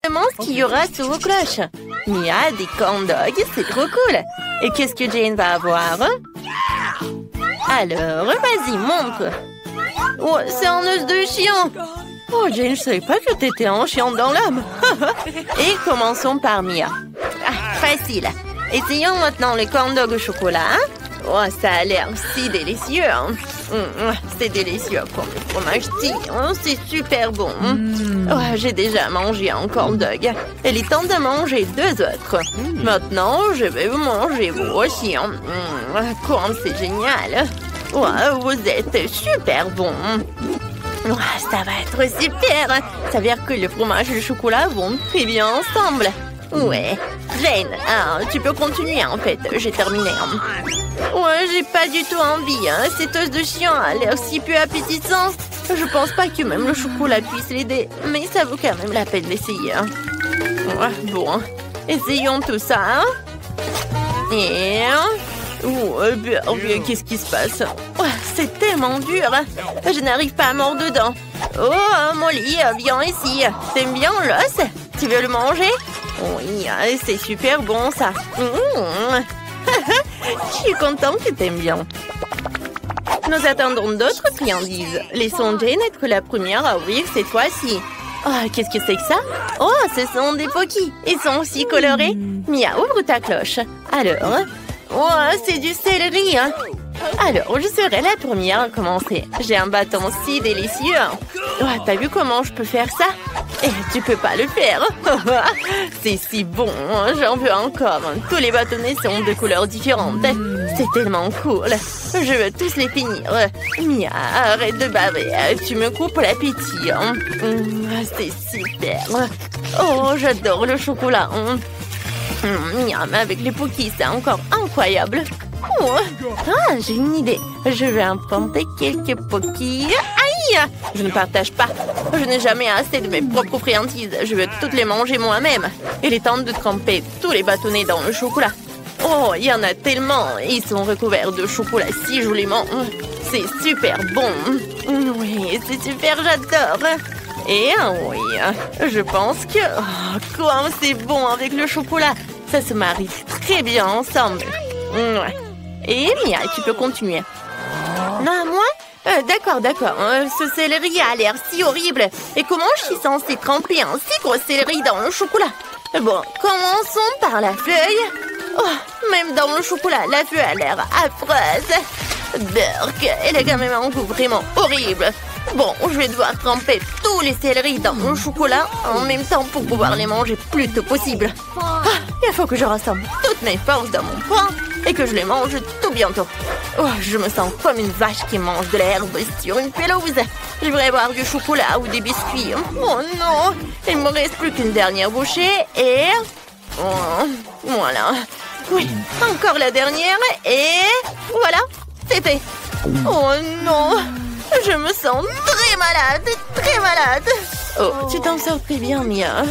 Vraiment ce qu'il y aura sous vos cloches. Mia, des corn dogs, c'est trop cool. Et qu'est-ce que Jane va avoir? Alors, vas-y, montre. Oh, c'est un os de chien. Oh, Jane, je savais pas que t'étais un chien dans l'âme. Et commençons par Mia. Ah, facile. Essayons maintenant les corn dogs au chocolat. Oh, ça a l'air si délicieux. C'est délicieux comme le fromage tire. C'est super bon. Oh, j'ai déjà mangé un corn dog. Il est temps de manger 2 autres. Maintenant, je vais vous manger vous aussi. Comme c'est génial. Oh, vous êtes super bon. Oh, ça va être super. Ça veut dire que le fromage et le chocolat vont très bien ensemble. Ouais. Jane, tu peux continuer en fait. J'ai terminé. Ouais, j'ai pas du tout envie. Cet os de chien a l'air si peu appétissant. Je pense pas que même le chocolat puisse l'aider. Mais ça vaut quand même la peine d'essayer. Ouais, bon. Essayons tout ça. Et... qu'est-ce qui se passe? Oh, c'est tellement dur. Je n'arrive pas à mordre dedans. Oh, Molly, viens ici. T'aimes bien l'os? Tu veux le manger? Oui, c'est super bon ça. Je suis contente que t'aimes bien. Nous attendons d'autres friandises. Laissons Jane être la première à ouvrir cette fois-ci. Oh, qu'est-ce que c'est que ça? Oh, ce sont des Pocky. Ils sont aussi colorés. Mia, ouvre ta cloche. Alors... Oh, c'est du céleri. Alors, je serai la première à commencer. J'ai un bâton si délicieux. Oh, t'as vu comment je peux faire ça? Et tu peux pas le faire. C'est si bon. J'en veux encore. Tous les bâtonnets sont de couleurs différentes. C'est tellement cool. Je veux tous les finir. Mia, arrête de baver. Tu me coupes l'appétit. C'est super. Oh, j'adore le chocolat. Miam, avec les Pocky, c'est encore incroyable. Oh. Ah, j'ai une idée. Je vais emprunter quelques Pocky. Aïe! Je ne partage pas. Je n'ai jamais assez de mes propres friandises. Je veux toutes les manger moi-même. Il est temps de tremper tous les bâtonnets dans le chocolat. Oh, il y en a tellement. Ils sont recouverts de chocolat si joliment. C'est super bon. Oui, c'est super, j'adore. Et oui, je pense que... Oh, comment c'est bon avec le chocolat. Ça se marie très bien ensemble. Ouais. Et Mia, tu peux continuer. Non, moi? D'accord. Ce céleri a l'air si horrible. Et comment je suis censée tremper un si gros céleri dans le chocolat? Bon, commençons par la feuille. Oh, même dans le chocolat, la feuille a l'air affreuse. Burk, elle a quand même un goût vraiment horrible. Bon, je vais devoir tremper tous les céleris dans mon chocolat en même temps pour pouvoir les manger plus tôt possible. Il faut que je rassemble toutes mes forces dans mon poing et que je les mange tout bientôt. Oh, je me sens comme une vache qui mange de l'herbe sur une pelouse. Je voudrais boire du chocolat ou des biscuits. Oh non, il me reste plus qu'une dernière bouchée et... Oh, voilà. Oui, encore la dernière et... Voilà, c'est fait. Oh non, je me sens très malade, très malade. Oh, tu t'en sors très bien, Mia.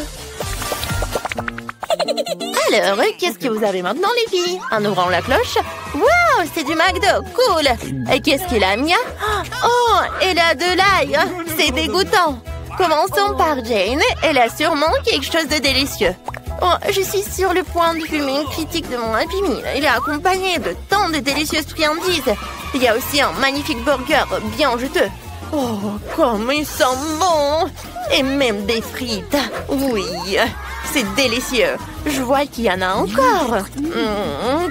Alors, qu'est-ce que vous avez maintenant, les filles? En ouvrant la cloche. Wow, c'est du McDo, cool. Et qu'est-ce qu'il a, Mia? Oh, elle a de l'ail. C'est dégoûtant. Commençons par Jane. Elle a sûrement quelque chose de délicieux. Oh, je suis sur le point de fumer une critique de mon Happy Meal. Il est accompagné de tant de délicieuses friandises. Il y a aussi un magnifique burger bien juteux. Oh, comme il sent bon! Et même des frites. Oui, c'est délicieux. Je vois qu'il y en a encore.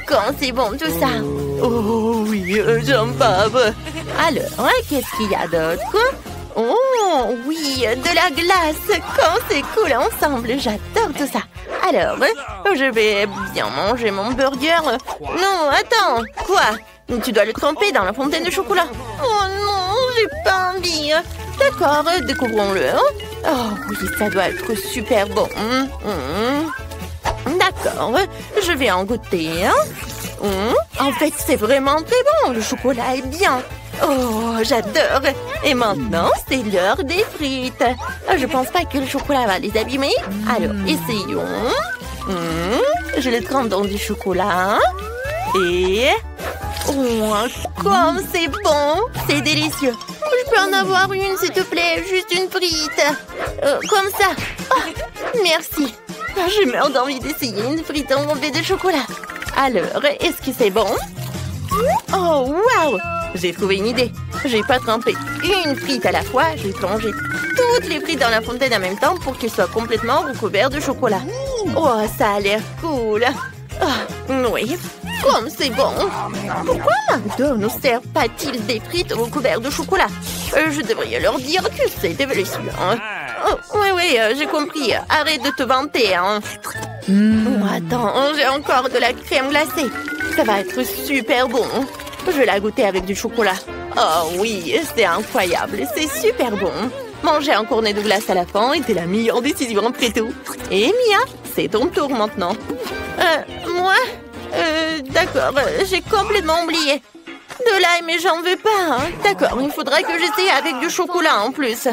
Quand c'est bon tout ça. Oh oui, j'en bave. Alors, qu'est-ce qu'il y a d'autre? Oh oui, de la glace. Quand c'est cool ensemble, j'adore tout ça. Alors, je vais bien manger mon burger. Non, attends. Quoi? Tu dois le tremper dans la fontaine de chocolat. Oh non, j'ai pas envie. D'accord, découvrons-le. Oh oui, ça doit être super bon. D'accord, je vais en goûter. En fait, c'est vraiment très bon. Le chocolat est bien. Oh, j'adore. Et maintenant, c'est l'heure des frites. Je pense pas que le chocolat va les abîmer. Alors, essayons. Je les trempe dans du chocolat. Et... oh, comme c'est bon. C'est délicieux. Je peux en avoir une, s'il te plaît. Juste une frite. Comme ça. Oh, Merci. Je meurs d'envie d'essayer une frite enrobée de chocolat. Alors, est-ce que c'est bon? Oh, waouh! J'ai trouvé une idée. Je vais pas tremper une frite à la fois. Je vais plonger toutes les frites dans la fontaine en même temps pour qu'elles soient complètement recouvertes de chocolat. Oh, ça a l'air cool. Oh, oui, comme c'est bon. Pourquoi McDo ne sert pas-t-il des frites recouvertes de chocolat? Je devrais leur dire que c'est délicieux. Oh, oui, j'ai compris. Arrête de te vanter. Oh, attends, j'ai encore de la crème glacée. Ça va être super bon. Je vais la goûter avec du chocolat. Oh oui, c'est incroyable. C'est super bon. Manger un cornet de glace à la fin était la meilleure décision après tout. Et Mia, c'est ton tour maintenant. Moi? D'accord, j'ai complètement oublié. De l'ail, mais j'en veux pas. D'accord, il faudra que j'essaie avec du chocolat en plus.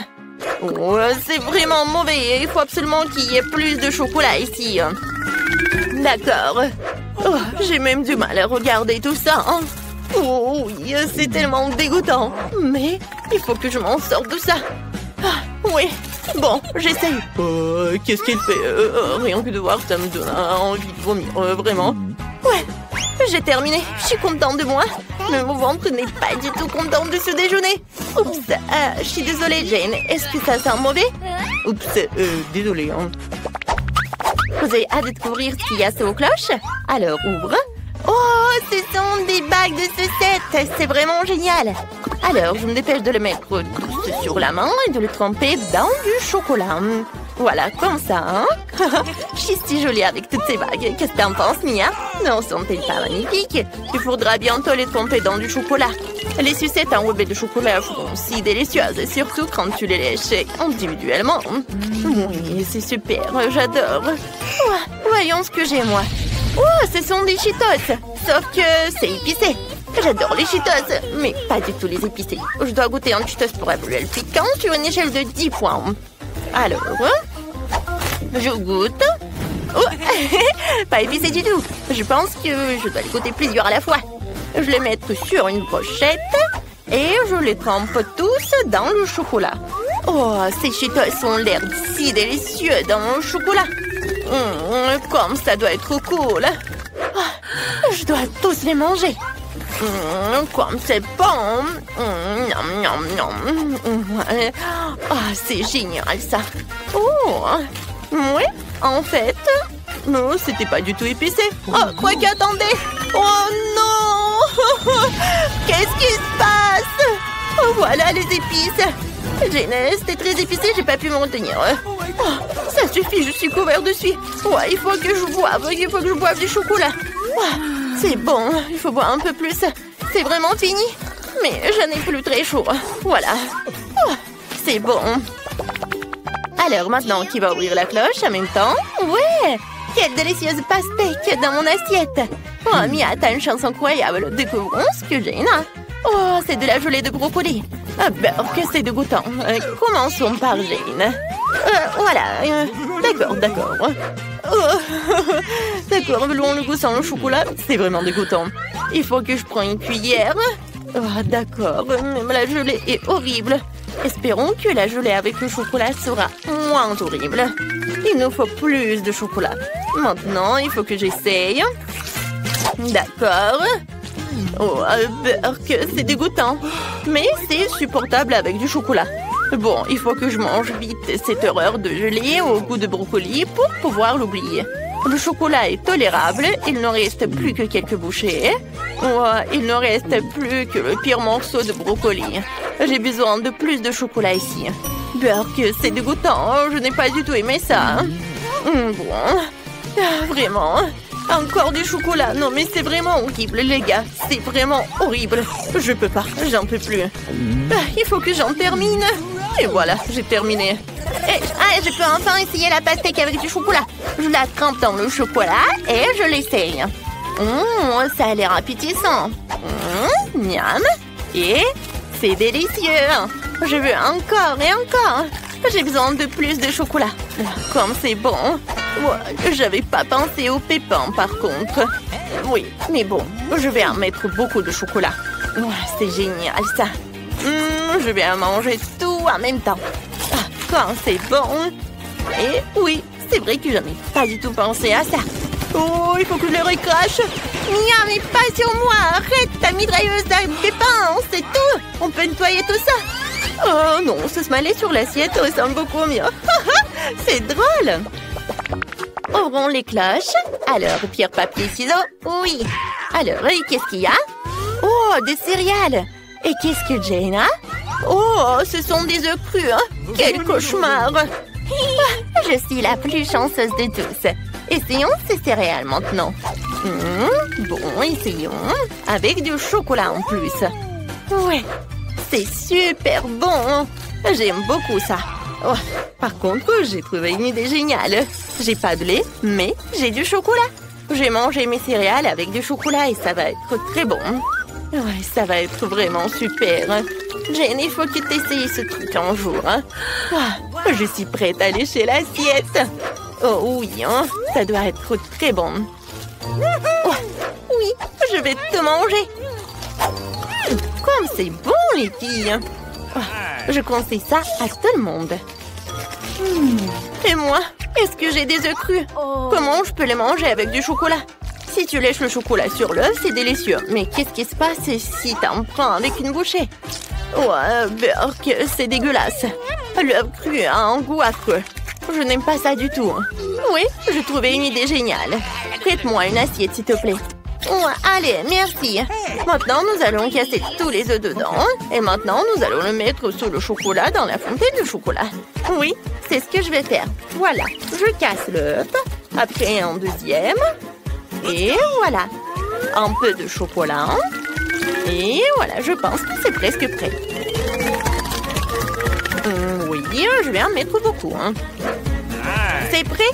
Oh, c'est vraiment mauvais. Il faut absolument qu'il y ait plus de chocolat ici. D'accord. Oh, j'ai même du mal à regarder tout ça. Oh oui, c'est tellement dégoûtant. Mais il faut que je m'en sorte de ça. Oui, bon, j'essaye. Qu'est-ce qu'elle fait? Rien que de voir ça me donne envie de vomir, vraiment. Ouais, j'ai terminé. Je suis contente de moi. Mais mon ventre n'est pas du tout content de ce déjeuner. Oups, je suis désolée, Jane. Est-ce que ça sent mauvais? Oups, désolée. Vous avez hâte de découvrir ce qu'il y a sous vos cloches? Alors, ouvre. Oh, ce sont des bagues de sucettes. C'est vraiment génial. Alors, je me dépêche de le mettre tous sur la main et de le tremper dans du chocolat. Voilà, comme ça, Je suis si jolie avec toutes ces bagues. Qu'est-ce que t'en penses, Mia? Non, sont-elles pas magnifiques? Il faudra bientôt les tremper dans du chocolat. Les sucettes enrobées de chocolat sont si délicieuses, surtout quand tu les lèches individuellement. Oui, c'est super, j'adore. Voyons ce que j'ai, moi. Oh, ce sont des Cheetos. Sauf que c'est épicé. J'adore les Cheetos, mais pas du tout les épicés. Je dois goûter un Cheetos pour évaluer le piquant sur une échelle de 10 points. Alors, je goûte. Oh, pas épicé du tout. Je pense que je dois les goûter plusieurs à la fois. Je les mets sur une brochette et je les trempe tous dans le chocolat. Oh, ces Cheetos ont l'air si délicieux dans le chocolat. Comme ça doit être cool. Je dois tous les manger. Comme c'est bon. C'est génial ça. Oh, oui, en fait, non, c'était pas du tout épicé. Oh, quoi qu'attendez. Oh non. Qu'est-ce qui se passe? Oh, voilà les épices. Jane, c'était très épicé, j'ai pas pu m'en tenir. Oh, ça suffit, je suis couvert de suie. Ouais, il faut que je boive du chocolat. C'est bon, il faut boire un peu plus. C'est vraiment fini. Mais je n'ai plus très chaud. Voilà. C'est bon. Alors maintenant, qui va ouvrir la cloche en même temps? Ouais! Quelle délicieuse pastèque dans mon assiette. Oh, Mia, t'as une chance incroyable. Découvrons ce que j'ai là. Oh, c'est de la gelée de brocoli. Que c'est dégoûtant. Commençons par Jane. Voilà. D'accord. D'accord, loin le goût sans le chocolat, c'est vraiment dégoûtant. Il faut que je prenne une cuillère. D'accord, même la gelée est horrible. Espérons que la gelée avec le chocolat sera moins horrible. Il nous faut plus de chocolat. Maintenant, il faut que j'essaye. D'accord. Oh, que c'est dégoûtant. Mais c'est supportable avec du chocolat. Bon, il faut que je mange vite cette horreur de gelée au goût de brocoli pour pouvoir l'oublier. Le chocolat est tolérable, il ne reste plus que quelques bouchées. Il ne reste plus que le pire morceau de brocoli. J'ai besoin de plus de chocolat ici. Que c'est dégoûtant, je n'ai pas du tout aimé ça. Bon, vraiment. Encore du chocolat. Non, mais c'est vraiment horrible, les gars. C'est vraiment horrible. Je peux pas, j'en peux plus. Il faut que j'en termine. Et voilà, j'ai terminé. Je peux enfin essayer la pastèque avec du chocolat. Je la trempe dans le chocolat et je l'essaye. Ça a l'air appétissant. Miam. Et c'est délicieux. Je veux encore et encore. J'ai besoin de plus de chocolat. Comme c'est bon. J'avais pas pensé au pépins par contre. Oui, mais bon, je vais en mettre beaucoup de chocolat. C'est génial ça. Je vais en manger tout en même temps. Quand c'est bon. Et oui, c'est vrai que j'en ai pas du tout pensé à ça. Oh, il faut que je le recrache. Mia, mais pas sur moi. Arrête ta mitrailleuse à pépins, c'est tout. On peut nettoyer tout ça. Oh non, ce smiley sur l'assiette ressemble beaucoup au mien. C'est drôle. Ouvrons les cloches. Alors, pierre, papier, ciseaux. Oui. Alors, et qu'est-ce qu'il y a? Oh, des céréales. Et qu'est-ce que Jane a? Oh, ce sont des œufs crus. Hein? Quel cauchemar. Je suis la plus chanceuse de tous. Essayons ces céréales maintenant. Bon, essayons. Avec du chocolat en plus. Ouais, c'est super bon. J'aime beaucoup ça. Oh, par contre, j'ai trouvé une idée géniale. J'ai pas de lait, mais j'ai du chocolat. J'ai mangé mes céréales avec du chocolat et ça va être très bon. Ouais, ça va être vraiment super. Jane, il faut que tu essayes ce truc un jour. Hein? Oh, je suis prête à lécher l'assiette. Oh oui, hein? Ça doit être très bon. Oh, oui, je vais te manger. Comme c'est bon, les filles. Oh, je conseille ça à tout le monde. Et moi, est-ce que j'ai des œufs crus? Comment je peux les manger avec du chocolat? Si tu lèches le chocolat sur l'œuf, c'est délicieux. Mais qu'est-ce qui se passe si t'en prends avec une bouchée? Ouais, Burk, c'est dégueulasse. L'œuf cru a un goût affreux. Je n'aime pas ça du tout. Oui, j'ai trouvé une idée géniale. Prête-moi une assiette, s'il te plaît. Ouais, allez, merci. Maintenant, nous allons casser tous les œufs dedans. Et maintenant, nous allons le mettre sous le chocolat dans la fontaine de chocolat. Oui, c'est ce que je vais faire. Voilà, je casse l'œuf. Après, un deuxième. Et voilà. Un peu de chocolat. Et voilà, je pense que c'est presque prêt. Oui, je vais en mettre beaucoup. Hein. C'est prêt.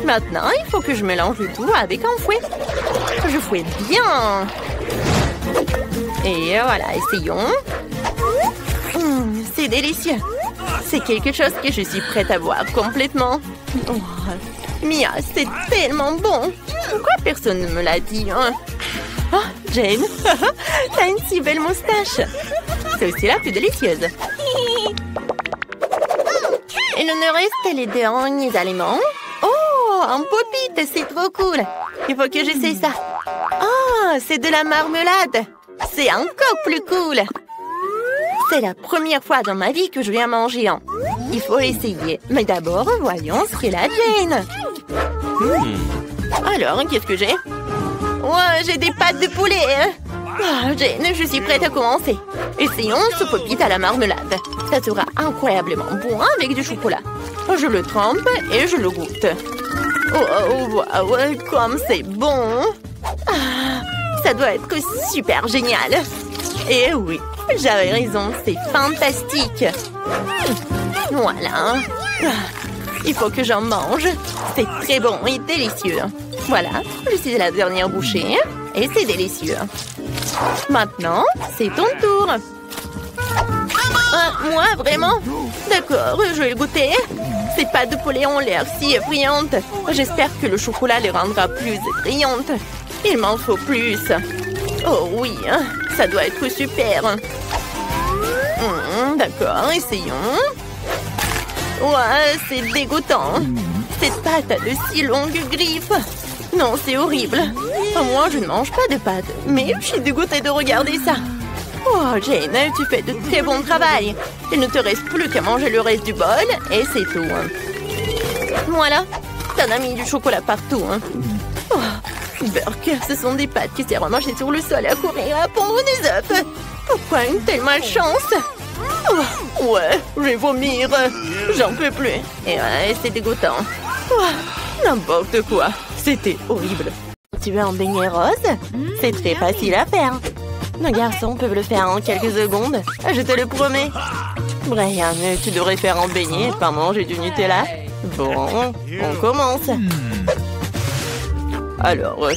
Maintenant, il faut que je mélange le tout avec un fouet. Je fouette bien. Et voilà, essayons. C'est délicieux. C'est quelque chose que je suis prête à boire complètement. Oh, Mia, c'est tellement bon. Pourquoi personne ne me l'a dit? Hein? Oh, Jane, t'as une si belle moustache. C'est aussi la plus délicieuse. Il nous reste les derniers aliments. Oh, un pop-it, c'est trop cool. Il faut que j'essaie ça. Oh, c'est de la marmelade. C'est encore plus cool. C'est la première fois dans ma vie que je viens manger un. Il faut essayer. Mais d'abord, voyons ce qu'elle a, Jane. Alors, qu'est-ce que j'ai? Ouais, j'ai des pâtes de poulet. Oh, Jane, je suis prête à commencer. Essayons ce pop-it à la marmelade. Ça sera incroyablement bon avec du chocolat. Je le trempe et je le goûte. Oh, wow, comme c'est bon. Ah, ça doit être super génial. Et oui, j'avais raison, c'est fantastique. Voilà. Il faut que j'en mange. C'est très bon et délicieux. Voilà, je suis à la dernière bouchée. Et c'est délicieux. Maintenant, c'est ton tour. Moi, vraiment? D'accord, je vais le goûter. Ces pâtes de poulet ont l'air si effrayantes. J'espère que le chocolat les rendra plus effrayantes. Il m'en faut plus. Oh oui, ça doit être super. D'accord, essayons. Ouais, c'est dégoûtant. Cette pâte a de si longues griffes. Non, c'est horrible. Moi, je ne mange pas de pâtes, mais je suis dégoûtée de regarder ça. Oh, Jane, tu fais de très bon travail. Il ne te reste plus qu'à manger le reste du bol et c'est tout. Voilà, t'en as mis du chocolat partout. Oh, Burk, ce sont des pâtes qui servent à marcher sur le sol et à courir à pondre des œufs. Pourquoi une telle malchance? Oh, ouais, je vais vomir. J'en peux plus. Et ouais, c'est dégoûtant. Oh, n'importe quoi. C'était horrible. Tu veux un beignet rose? C'est très facile à faire. Nos garçons peuvent le faire en quelques secondes. Je te le promets. Brian, tu devrais faire un beignet et pas manger du Nutella. Bon, on commence. Alors,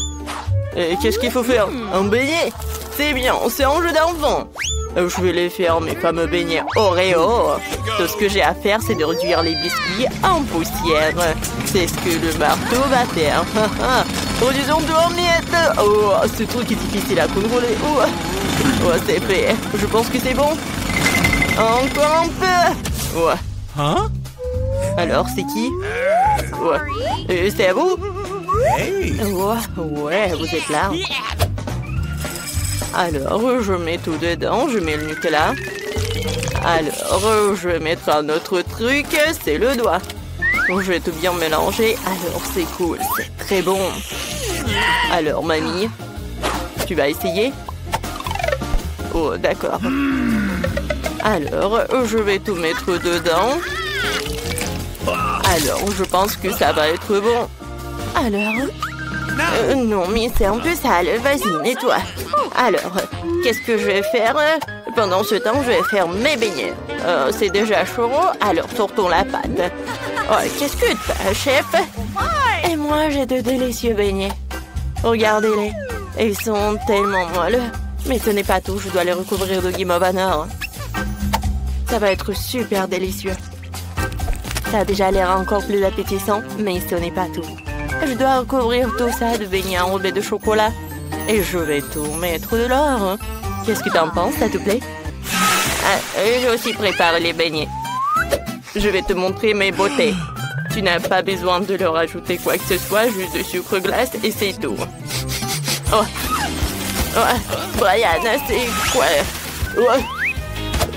qu'est-ce qu'il faut faire? Un beignet? C'est bien, c'est un jeu d'enfant. Je vais les faire, mes fameux beignets Oreo. Tout ce que j'ai à faire, c'est de réduire les biscuits en poussière. C'est ce que le marteau va faire. Produisons tout en miettes. Oh, ce truc est difficile à contrôler. Oh, c'est fait. Je pense que c'est bon. Encore un peu. Ouais. Hein? Alors, c'est qui? Ouais. Et c'est à vous? Ouais, vous êtes là. Alors, je mets tout dedans. Je mets le Nutella. Alors, je vais mettre un autre truc. C'est le doigt. Je vais tout bien mélanger. Alors, c'est cool. C'est très bon. Alors, mamie, tu vas essayer? Oh, d'accord. Alors, je vais tout mettre dedans. Alors, je pense que ça va être bon. Alors? Non, mais c'est un peu sale. Vas-y, nettoie. Alors, qu'est-ce que je vais faire? Pendant ce temps, je vais faire mes beignets. C'est déjà chaud, alors sortons la pâte. Oh, qu'est-ce que t'as, chef? Et moi, j'ai de délicieux beignets. Regardez-les. Ils sont tellement moelleux. Mais ce n'est pas tout, je dois les recouvrir de Game of Honor. Ça va être super délicieux. Ça a déjà l'air encore plus appétissant, mais ce n'est pas tout. Je dois recouvrir tout ça de beignets enrobés de chocolat. Et je vais tout mettre de l'or. Qu'est-ce que t'en penses, ça te plaît? J'ai aussi préparé les beignets. Je vais te montrer mes beautés. Tu n'as pas besoin de leur ajouter quoi que ce soit, juste de sucre glace et c'est tout. Oh. Brian, c'est quoi?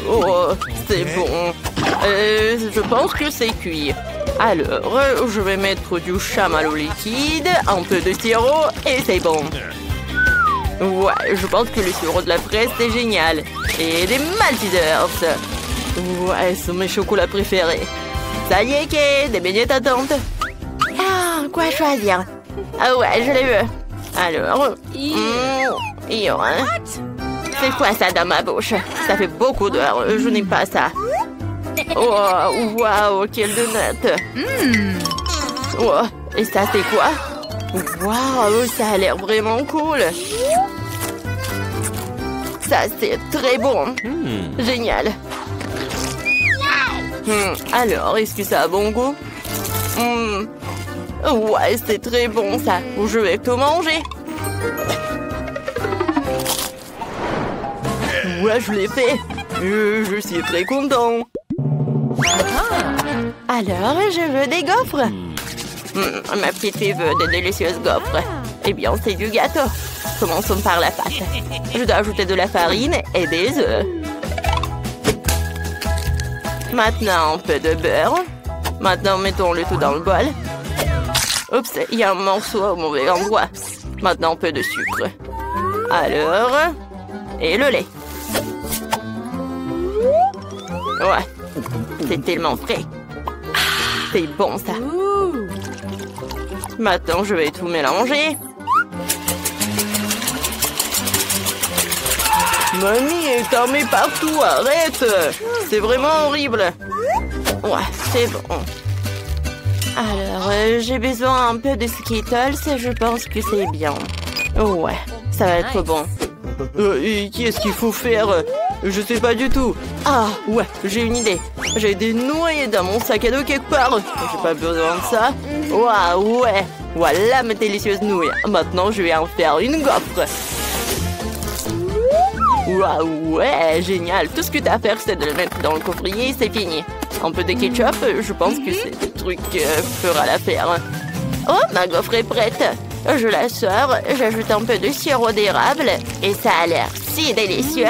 Oh, c'est bon. Je pense que c'est cuit. Alors, je vais mettre du chamallow liquide, un peu de sirop et c'est bon. Ouais, je pense que le sirop de la fraise, c'est génial. Et des Maltesers. Ouais, ce sont mes chocolats préférés. Ça y est, Kay, des beignets t'attendent. Ah, quoi choisir? Ah ouais, je les veux. Alors, c'est quoi ça dans ma bouche? Ça fait beaucoup d'heures, je n'aime pas ça. Oh, waouh, quelle donut. Oh, et ça, c'est quoi? Waouh, ça a l'air vraiment cool. Ça, c'est très bon. Génial. Alors, est-ce que ça a bon goût? Ouais, c'est très bon, ça. Je vais tout manger. Ouais, je l'ai fait. Je suis très content. Alors, je veux des gaufres. Ma petite fille veut de délicieuses gaufres. Eh bien, c'est du gâteau. Commençons par la pâte. Je dois ajouter de la farine et des œufs. Maintenant, un peu de beurre. Maintenant, mettons le tout dans le bol. Oups, il y a un morceau au mauvais endroit. Maintenant, un peu de sucre. Alors, et le lait. Ouais, c'est tellement frais. C'est bon, ça. Maintenant, je vais tout mélanger. Mamie, t'en mets partout, arrête! C'est vraiment horrible. Ouais, c'est bon. Alors, j'ai besoin un peu de Skittles, je pense que c'est bien. Ouais, ça va être bon. Et qu'est-ce qu'il faut faire? Je sais pas du tout. Ah, ouais, j'ai une idée. J'ai des nouilles dans mon sac à dos quelque part. J'ai pas besoin de ça. Waouh, ouais. Voilà mes délicieuses nouilles. Maintenant, je vais en faire une gaufre. Waouh, ouais, génial. Tout ce que t'as à faire, c'est de le mettre dans le coffrier et c'est fini. Un peu de ketchup, je pense que c'est le truc fera l'affaire. Oh, ma gaufre est prête. Je la sors, j'ajoute un peu de sirop d'érable et ça a l'air si délicieux.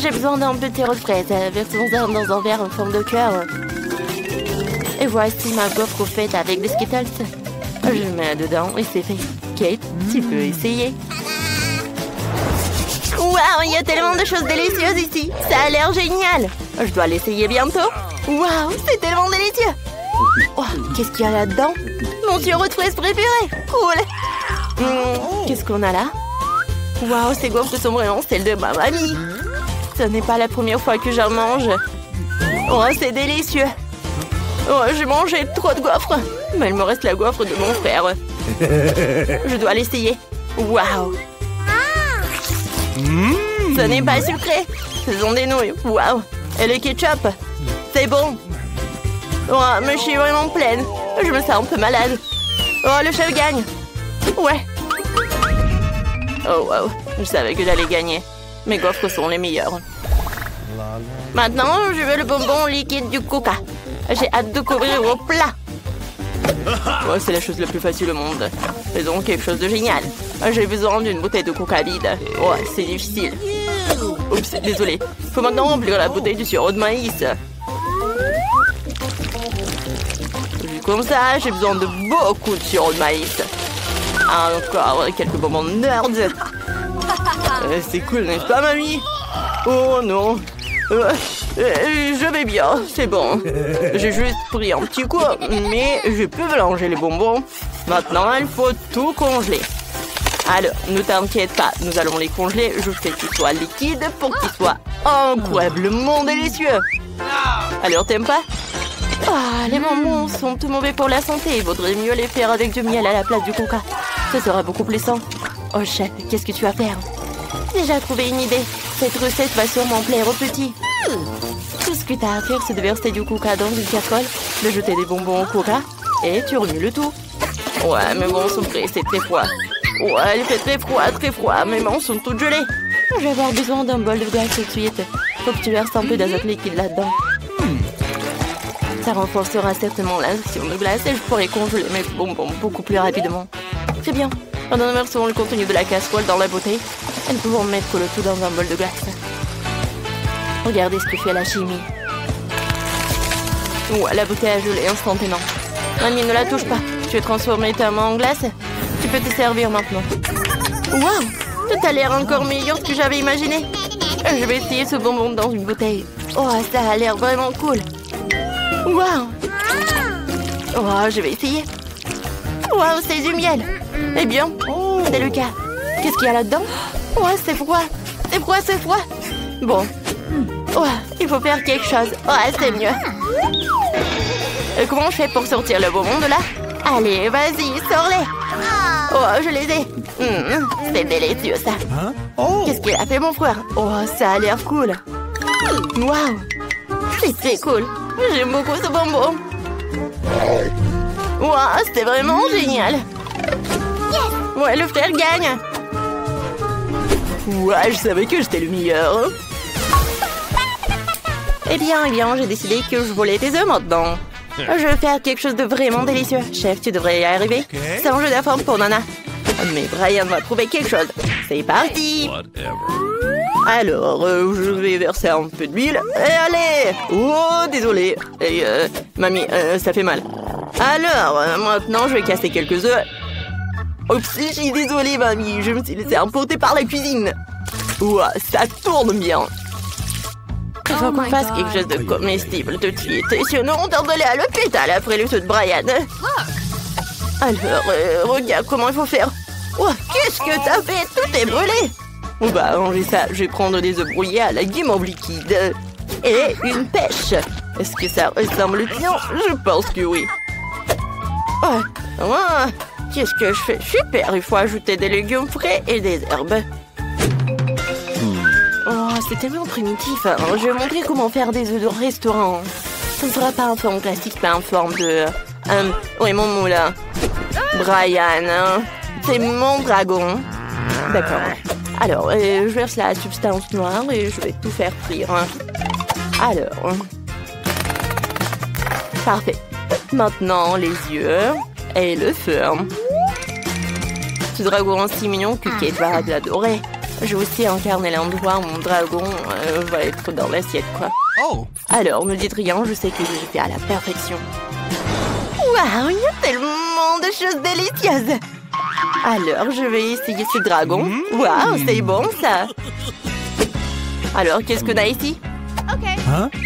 J'ai besoin d'un peu de sirop de fraise. Versons-en dans un verre en forme de cœur. Et voici ma gaufre faite avec des Skittles. Je mets dedans et c'est fait. Kate, tu peux essayer. Waouh, il y a tellement de choses délicieuses ici. Ça a l'air génial. Je dois l'essayer bientôt. Waouh, c'est tellement délicieux. Oh, qu'est-ce qu'il y a là-dedans? Mon sirop de fraise préféré. Cool. Qu'est-ce qu'on a là? Waouh, ces gaufres sont vraiment celles de ma mamie. Ce n'est pas la première fois que j'en mange. Oh, c'est délicieux. Oh, j'ai mangé trop de gaufres. Mais il me reste la gaufre de mon frère. Je dois l'essayer. Waouh. Ce n'est pas sucré. Ce sont des nouilles. Waouh. Et le ketchup. C'est bon. Oh, mais je suis vraiment pleine. Je me sens un peu malade. Oh, le chef gagne. Ouais. Oh, wow. Je savais que j'allais gagner. Mes gaufres sont les meilleures. Maintenant, je veux le bonbon liquide du Coca. J'ai hâte de couvrir au plat. Ouais, c'est la chose la plus facile au monde. Faisons quelque chose de génial. J'ai besoin d'une bouteille de coca vide. Ouais, c'est difficile. Oups, désolé. Faut maintenant remplir la bouteille du sirop de maïs. Vu comme ça, j'ai besoin de beaucoup de sirop de maïs. Encore quelques bonbons de nerd. C'est cool, n'est-ce pas, mamie? Oh non. Je vais bien, c'est bon. J'ai juste pris un petit coup, mais je peux mélanger les bonbons. Maintenant, il faut tout congeler. Alors, ne t'inquiète pas, nous allons les congeler jusqu'à ce qu'ils soient liquides pour qu'ils soient incroyablement délicieux. Alors, t'aimes pas? Ah, les bonbons sont tout mauvais pour la santé. Il vaudrait mieux les faire avec du miel à la place du coca. Ce sera beaucoup plus sain. Oh, chef, qu'est-ce que tu vas faire? J'ai déjà trouvé une idée. Cette recette va sûrement plaire aux petits. Tout ce que tu as à faire, c'est de verser du coca dans une casserole, de jeter des bonbons au coca, et tu remues le tout. Ouais, mais bon, son prêt, c'est très froid. Ouais, il fait très froid. Mes mains sont toutes gelées. Je vais avoir besoin d'un bol de glace tout de suite. Faut que tu verses un peu d'azote liquide là-dedans. Ça renforcera certainement l'action de glace et je pourrai congeler mes bonbons beaucoup plus rapidement. Très bien. Maintenant, nous versons le contenu de la casserole dans la bouteille et nous pouvons mettre le tout dans un bol de glace. Regardez ce que fait la chimie. Ouais, la bouteille a gelé instantanément. Mamie, ne la touche pas. Tu veux transformer ta main en glace? Tu peux te servir maintenant. Waouh! Tout a l'air encore meilleur que j'avais imaginé. Je vais essayer ce bonbon dans une bouteille. Oh, ça a l'air vraiment cool. Waouh! Oh, je vais essayer. Waouh, c'est du miel. Eh bien, c'est le cas. Qu'est-ce qu'il y a là-dedans? Ouais, c'est froid. C'est froid. Bon. Ouais, il faut faire quelque chose. Ouais, c'est mieux. Comment je fais pour sortir le bonbon de là? Allez, vas-y, sors-les. Oh, je les ai. C'est délicieux, ça. Qu'est-ce qu'il a fait, mon frère? Oh, ça a l'air cool. Waouh. C'est très cool. J'aime beaucoup ce bonbon. Waouh, c'était vraiment génial. Ouais, le frère gagne. Ouais, je savais que j'étais le meilleur. Eh bien, j'ai décidé que je volais tes œufs maintenant. Je vais faire quelque chose de vraiment délicieux. Chef, tu devrais y arriver. C'est un jeu d'affaires pour Nana. Mais Brian va trouver quelque chose. C'est parti. Alors, je vais verser un peu d'huile. Et allez. Oh, désolé. Et, mamie, ça fait mal. Alors, maintenant, je vais casser quelques œufs. Oups, je suis désolée, mamie. Je me suis laissée emporter par la cuisine. Ouah, ça tourne bien. Il faut qu'on fasse quelque chose de comestible tout de suite. Sinon, on tente d'aller à l'hôpital après le saut de Brian. Alors, regarde comment il faut faire. Oh, qu'est-ce que t'as fait? Tout est brûlé. On va arranger ça. Je vais prendre des œufs brouillés à la guimauve liquide. Et une pêche. Est-ce que ça ressemble bien? Je pense que oui. Oh, qu'est-ce que je fais? Super, il faut ajouter des légumes frais et des herbes. Oh, c'est tellement primitif. Je vais montrer comment faire des œufs de restaurant. Ce ne sera pas en forme classique, mais en forme de... oui, mon moulin. Brian, c'est mon dragon. D'accord. Alors, je verse la substance noire et je vais tout faire frire. Alors... Parfait. Maintenant, les yeux et le feu. Ce dragon si mignon que Kate va l'adorer. Je vais aussi incarner l'endroit où mon dragon va être dans l'assiette, quoi. Oh. Alors, ne dites rien, je sais que je l'ai fait à la perfection. Waouh, il y a tellement de choses délicieuses. Alors, je vais essayer ce dragon. Waouh, c'est bon, ça. Alors, qu'est-ce qu'on a ici?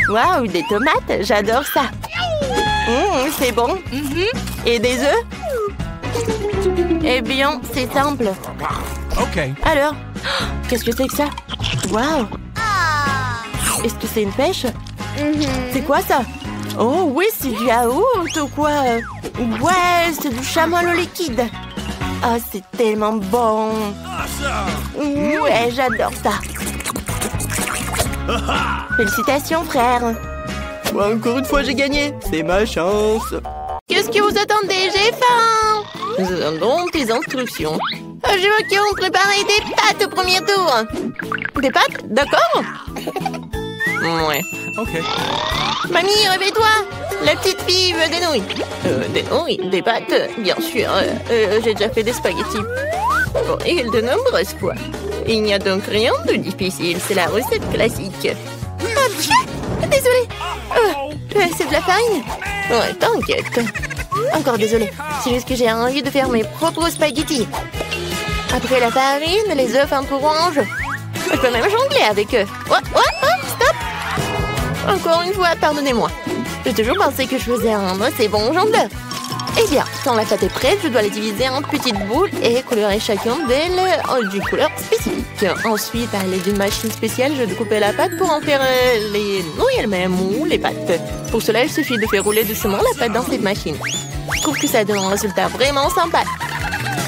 Waouh, des tomates, j'adore ça. C'est bon. Et des œufs? Eh bien, c'est simple. Alors, qu'est-ce que c'est que ça? Waouh! Est-ce que c'est une pêche? C'est quoi ça? Oh oui, c'est du yaourt ou quoi? Ouais, c'est du chamois au liquide. Ah, c'est tellement bon. Ouais, j'adore ça. Félicitations, frère. Encore une fois, j'ai gagné. C'est ma chance. Qu'est-ce que vous attendez? J'ai faim. Nous attendons tes instructions. Je veux qu'on prépare des pâtes au premier tour. Des pâtes? D'accord. Ouais. Ok. Mamie, réveille-toi. La petite fille veut des nouilles. Des nouilles, des pâtes, bien sûr. J'ai déjà fait des spaghettis. Et de nombreuses fois. Il n'y a donc rien de difficile, c'est la recette classique. Désolée. C'est de la farine. Ouais, t'inquiète. Encore désolée. C'est juste que j'ai envie de faire mes propres spaghettis. Après la farine, les œufs un peu orange. Je peux même jongler avec eux. Stop. Encore une fois, pardonnez-moi. J'ai toujours pensé que je faisais un assez bon jongleur. Eh bien, quand la pâte est prête, je dois la diviser en petites boules et colorer chacune d'elles d'une couleur spécifique. Ensuite, à l'aide d'une machine spéciale, je découpe la pâte pour en faire les nouilles elles-mêmes ou les pâtes. Pour cela, il suffit de faire rouler doucement la pâte dans cette machine. Je trouve que ça donne un résultat vraiment sympa.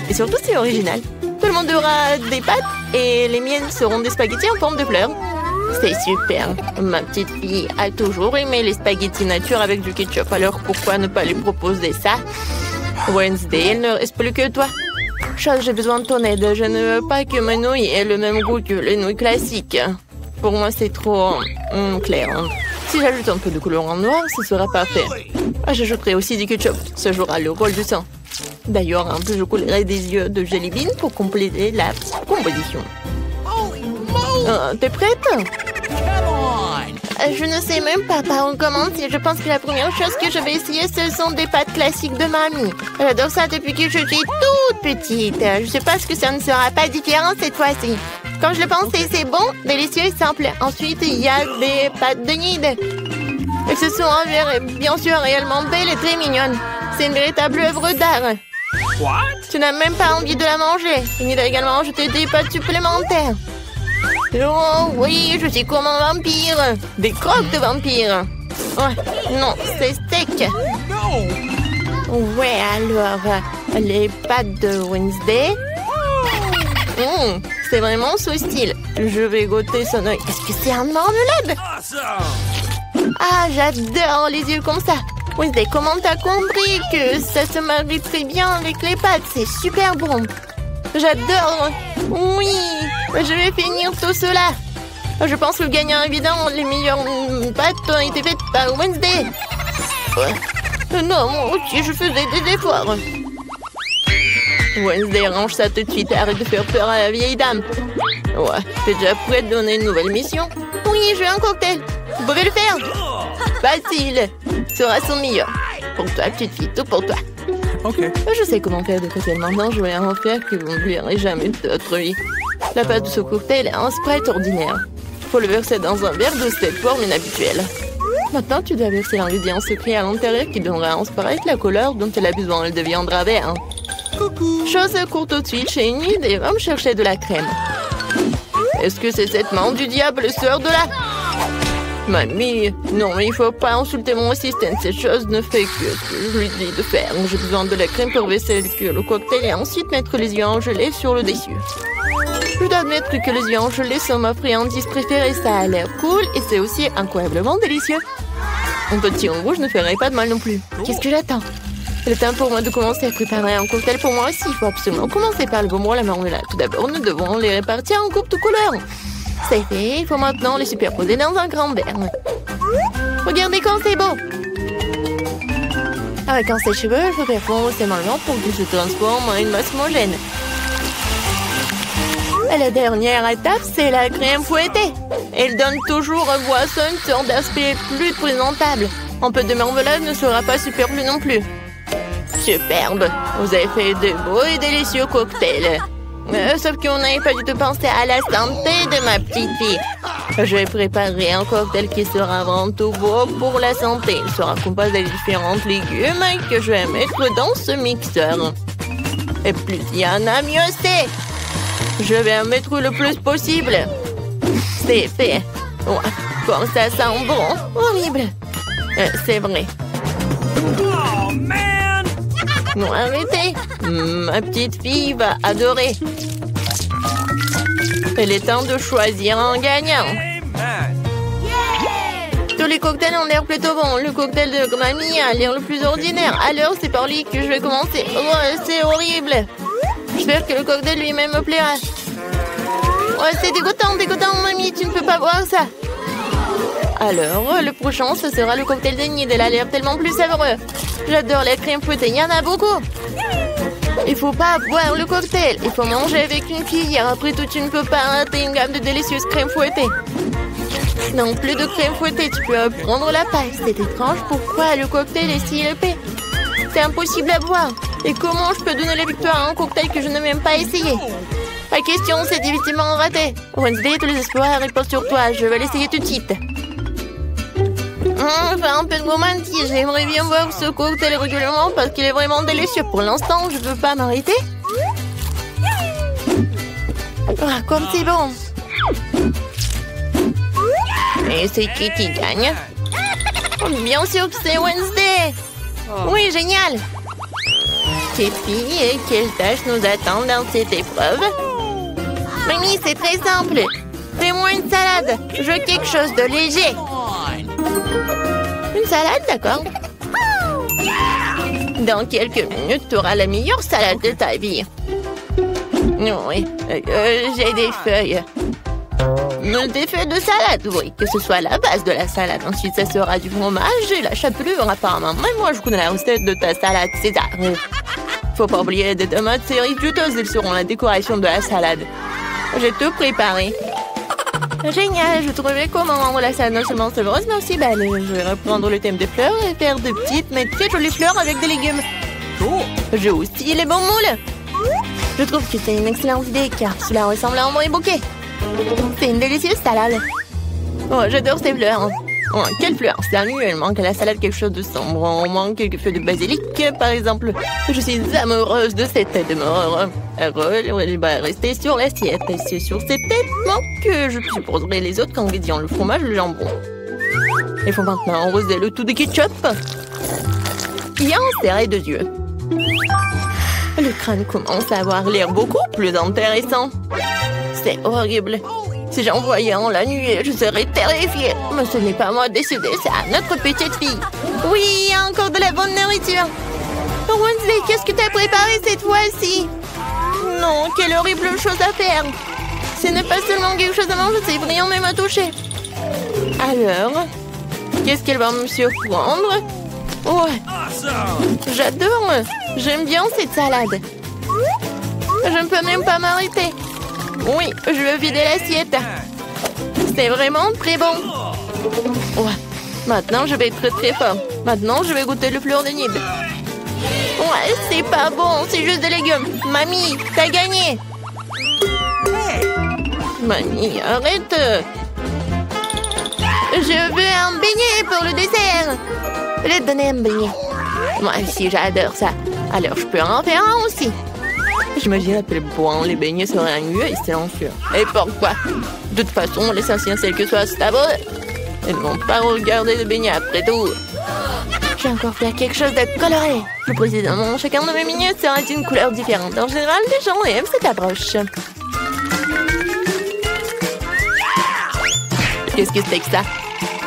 Et surtout, c'est original. Tout le monde aura des pâtes et les miennes seront des spaghettis en forme de fleurs. C'est super. Ma petite fille a toujours aimé les spaghettis nature avec du ketchup. Alors pourquoi ne pas lui proposer ça? Wednesday, il ne reste plus que toi. Charles, j'ai besoin de ton aide. Je ne veux pas que mes nouilles aient le même goût que les nouilles classiques. Pour moi, c'est trop clair. Si j'ajoute un peu de colorant noir, ce sera parfait. J'ajouterai aussi du ketchup. Ça jouera le rôle du sang. D'ailleurs, un peu je coulerai des yeux de jelly bean pour compléter la composition. T'es prête? Je ne sais même pas par où commencer. Je pense que la première chose que je vais essayer, ce sont des pâtes classiques de mamie. J'adore ça depuis que je suis toute petite. Je suppose que ça ne sera pas différent cette fois-ci. Quand je le pensais, c'est bon, délicieux et simple. Ensuite, il y a des pâtes de nid. Elles se sont avérées, bien sûr, réellement belles et très mignonnes. C'est une véritable œuvre d'art. Tu n'as même pas envie de la manger. Il y a également ajouté des pâtes supplémentaires. Oh oui, je suis comme un vampire. Des croques de vampire. Non, c'est steak. Ouais, alors, les pâtes de Wednesday. C'est vraiment ce style. Je vais goûter son œil. Est-ce que c'est un marmelade? Ah, j'adore les yeux comme ça. Wednesday, comment t'as compris que ça se marie très bien avec les pâtes? C'est super bon. J'adore. Oui, je vais finir tout cela. Je pense que le gagnant évident, les meilleures pâtes ont été faites par Wednesday. Non, moi aussi, je faisais des efforts. Wednesday, range ça tout de suite. Arrête de faire peur à la vieille dame. Ouais, t'es déjà prête à donner une nouvelle mission? Oui, je veux un cocktail. Vous pouvez le faire? Facile. Sera son meilleur. Pour toi, petite fille, tout pour toi. Ok. Je sais comment faire des cocktails maintenant. Je vais en faire que vous n'oublierez jamais de votre vie. La pâte de ce cocktail est un Sprite ordinaire. Faut le verser dans un verre de cette forme inhabituelle. Maintenant, tu dois verser l'ingrédient secret à l'intérieur qui donnera à un Sprite la couleur dont elle a besoin. Elle deviendra vert. Coucou. Chose courte tout de suite chez Enid et va me chercher de la crème. Est-ce que c'est cette main du diable sort de là? Mamie, non, il faut pas insulter mon assistant. Cette chose ne fait que ce que je lui dis de faire. J'ai besoin de la crème pour verser le cocktail et ensuite mettre les yeux en gelée sur le dessus. Je dois admettre que les yeux en gelée sont ma friandise préférée. Ça a l'air cool et c'est aussi incroyablement délicieux. Un petit en rouge ne ferait pas de mal non plus. Qu'est-ce que j'attends? C'est le temps pour moi de commencer à préparer un cocktail pour moi aussi. Il faut absolument commencer par le bonbon et la marmelade. Tout d'abord, nous devons les répartir en coupes de couleurs. C'est fait, il faut maintenant les superposer dans un grand verre. Regardez quand c'est beau! Avec un sèche-cheveux, il faut faire fondre ces marmelades pour qu'ils se transforment en une masse homogène. Et la dernière étape, c'est la crème fouettée. Elle donne toujours aux boissons une sorte d'aspect plus présentable. Un peu de marmelade ne sera pas superflu non plus. Superbe! Vous avez fait de beaux et délicieux cocktails. Sauf qu'on n'avait pas du tout pensé à la santé de ma petite fille. Je vais préparer un cocktail qui sera avant tout beau pour la santé. Il sera composé de différents légumes que je vais mettre dans ce mixeur. Et plus il y en a, mieux c'est. Je vais en mettre le plus possible. C'est fait. Ouais, comme ça sent bon. Horrible. C'est vrai. Oh, man! Non, arrêtez. Ma petite fille va adorer. Il est temps de choisir un gagnant. Tous les cocktails ont l'air plutôt bons. Le cocktail de mamie a l'air le plus ordinaire. Alors, c'est par lui que je vais commencer. Oh, c'est horrible. J'espère que le cocktail lui-même me plaira. Ouais, c'est dégoûtant, mamie. Tu ne peux pas boire ça. Alors, le prochain, ce sera le cocktail de nid. Elle a l'air tellement plus savoureux. J'adore la crème fouettée, il y en a beaucoup. Il faut pas boire le cocktail. Il faut manger avec une cuillère. Après tout, tu ne peux pas rater une gamme de délicieuses crèmes fouettées. Non, plus de crème fouettée, tu peux prendre la paille. C'est étrange, pourquoi le cocktail est si épais? C'est impossible à boire. Et comment je peux donner la victoire à un cocktail que je n'ai même pas essayé? La question, c'est définitivement raté. Wednesday, tous les espoirs reposent sur toi. Je vais l'essayer tout de suite. Enfin, un peu de romantisme. J'aimerais bien boire ce cocktail régulièrement parce qu'il est vraiment délicieux. Pour l'instant, je ne peux pas m'arrêter. Ah, comme c'est bon. Et c'est qui gagne? Bien sûr que c'est Wednesday. Oui, génial. Ces filles, quelles tâches nous attendent dans cette épreuve? Mamie, c'est très simple. Fais-moi une salade. Je veux quelque chose de léger. Une salade, d'accord. Dans quelques minutes, tu auras la meilleure salade de ta vie. Oui, j'ai des feuilles. Des feuilles de salade, oui. Que ce soit la base de la salade. Ensuite, ça sera du fromage et la chapelure, apparemment. Mais moi, je connais la recette de ta salade César. Faut pas oublier des tomates cerises juteuses. Elles seront la décoration de la salade. J'ai tout préparé. Génial, je trouvais comment rendre la salade non seulement savoureuse, mais aussi belle. Je vais reprendre le thème des fleurs et faire de petites mais très jolies fleurs avec des légumes. J'ai aussi les bons moules. Je trouve que c'est une excellente idée car cela ressemble à un vrai bouquet. C'est une délicieuse salade. Oh, j'adore ces fleurs. Oh, quelle fleur? Sérieux, il manque à la salade quelque chose de sombre. On manque quelques feuilles de basilic, par exemple. Je suis amoureuse de cette tête de mort. Elle va rester sur l'assiette. Et c'est sur cette tête que je supposerai les autres ingrédients, le fromage, le jambon. Il faut maintenant arroser le tout de ketchup. Et en serrer 2 yeux. Le crâne commence à avoir l'air beaucoup plus intéressant. C'est horrible. Si j'en voyais en la nuit, je serais terrifiée. Mais ce n'est pas moi de décider, c'est à notre petite fille. Oui, encore de la bonne nourriture. Wednesday, qu'est-ce que tu as préparé cette fois-ci? Non, quelle horrible chose à faire. Ce n'est pas seulement quelque chose à manger, c'est brillant même à toucher. Alors, qu'est-ce qu'elle va me surprendre? Ouais, j'adore. J'aime bien cette salade. Je ne peux même pas m'arrêter. Oui, je veux vider l'assiette. C'est vraiment très bon. Ouais, maintenant je vais être très fort. Maintenant, je vais goûter le fleur de nid. Ouais, c'est pas bon, c'est juste des légumes. Mamie, t'as gagné. Mamie, arrête. Je veux un beignet pour le dessert. Je vais te donner un beignet. Moi aussi, j'adore ça. Alors, je peux en faire un aussi. J'imagine à quel point les beignets seraient ennuyeux et silencieux. Et pourquoi? De toute façon, l'essentiel c'est que soit stable. Ils ne vont pas regarder les beignets après tout. J'ai encore fait quelque chose de coloré. Plus précisément, chacun de mes beignets sera d'une couleur différente. En général, les gens aiment cette approche. Qu'est-ce que c'est que ça?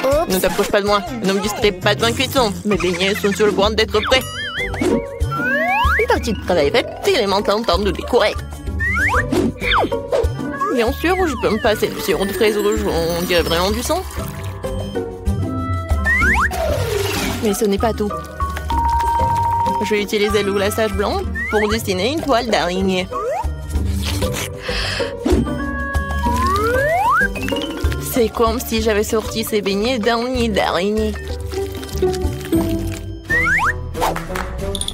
Oups. Ne t'approche pas de moi. Ne me distrais pas de ma cuisson. Mes beignets sont sur le point d'être prêts. Une partie de travail faite, il est maintenant temps de décorer. Bien sûr, je peux me passer du sirop de fraise rouge, on dirait vraiment du sang. Mais ce n'est pas tout. Je vais utiliser le glaçage blanc pour dessiner une toile d'araignée. C'est comme si j'avais sorti ces beignets d'un nid d'araignée.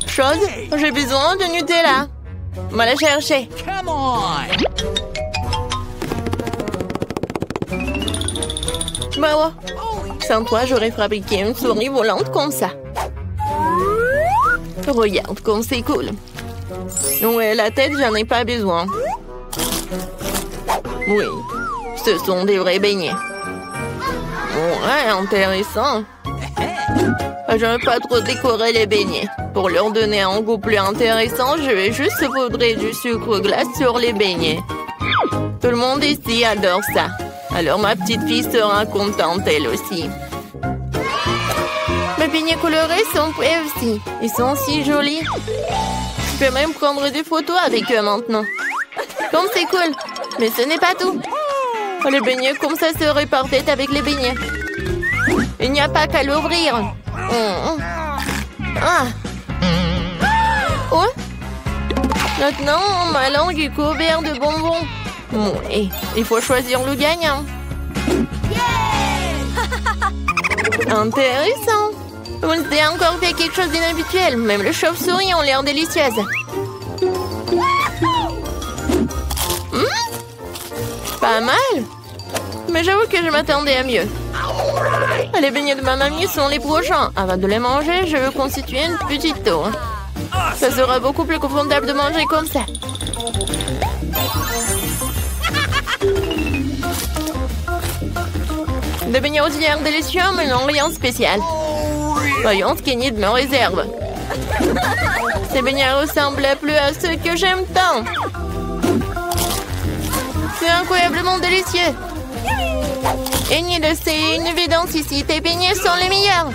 Chose, j'ai besoin de Nutella. On va la chercher. Come on. Bah ouais. Sans toi, j'aurais fabriqué une souris volante comme ça. Regarde comme c'est cool. Ouais, la tête, j'en ai pas besoin. Oui, ce sont des vrais beignets. Ouais, intéressant. Je ne veux pas trop décorer les beignets. Pour leur donner un goût plus intéressant, je vais juste saupoudrer du sucre glace sur les beignets. Tout le monde ici adore ça. Alors ma petite fille sera contente elle aussi. Mes beignets colorés sont prêts aussi. Ils sont si jolis. Je peux même prendre des photos avec eux maintenant. Comme c'est cool. Mais ce n'est pas tout. Les beignets comme ça seraient parfaits avec les beignets. Il n'y a pas qu'à l'ouvrir. Ah. Oh. Maintenant, ma langue est couverte de bonbons. Et il faut choisir le gagnant. Intéressant. Vous avez encore fait quelque chose d'inhabituel. Même les chauves-souris ont l'air délicieuses. Pas mal. Mais j'avoue que je m'attendais à mieux. Les beignets de ma mamie sont les prochains. Avant de les manger, je veux constituer une petite tour. Ça sera beaucoup plus confortable de manger comme ça. Des beignets aux œufs délicieux, mais non rien de spécial. Voyons ce qu'Enid me réserve. Ces beignets ressemblent plus à ceux que j'aime tant. C'est incroyablement délicieux. Enid, c'est une évidence ici. Tes beignets sont les meilleurs.